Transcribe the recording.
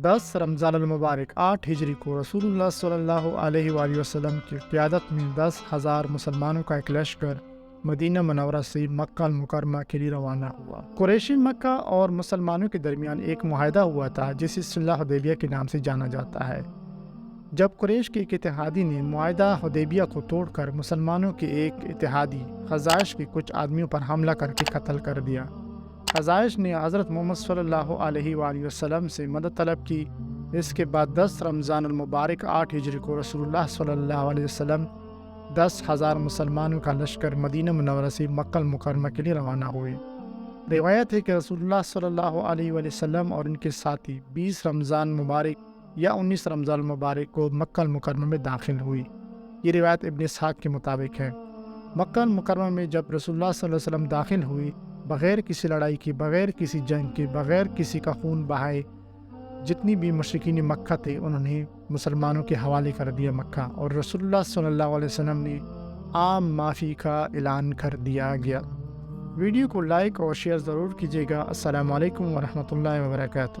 10 رمضان المبارک 8 ہجری کو رسول اللہ صلی اللہ علیہ وآلہ وسلم کی قیادت میں 10,000 مسلمانوں کا ایک لشکر مدینہ منورہ سے مکہ المکرمہ کے لیے روانہ ہوا۔ قریشی مکہ اور مسلمانوں کے درمیان ایک معاہدہ ہوا تھا جسے صلح حدیبیہ کے نام سے جانا جاتا ہے۔ جب قریش کے ایک اتحادی نے معاہدہ حدیبیہ کو توڑ کر مسلمانوں کے ایک اتحادی خزائش کے کچھ آدمیوں پر حملہ کر کے قتل کر دیا۔ خزائش نے حضرت محمد صلی اللہ علیہ وآلہ وسلم سے مدد طلب کی۔ اس کے بعد 10 رمضان المبارک 8 ہجری کو رسول اللہ صلی اللہ علیہ وسلم 10,000 مسلمانوں کا لشکر مدینہ منورہ سے مکہ المکرمہ کے لیے روانہ ہوئے۔ روایت ہے کہ رسول اللہ صلی اللہ علیہ وآلہ وسلم اور ان کے ساتھی 20 رمضان مبارک یا 19 رمضان المبارک کو مکہ المکرمہ میں داخل ہوئی۔ یہ روایت ابن اسحاق کے مطابق ہے۔ مکہ المکرمہ میں جب رسول اللہ صلی اللہ علیہ وسلم داخل ہوئی، بغیر کسی لڑائی کے، بغیر کسی جنگ کے، بغیر کسی کا خون بہائے، جتنی بھی مشرکین مکہ تھے انہوں نے مسلمانوں کے حوالے کر دیا مکہ، اور رسول اللہ صلی اللہ علیہ وسلم نے عام معافی کا اعلان کر دیا گیا۔ ویڈیو کو لائک اور شیئر ضرور کیجیے گا۔ السلام علیکم ورحمۃ اللہ وبرکاتہ۔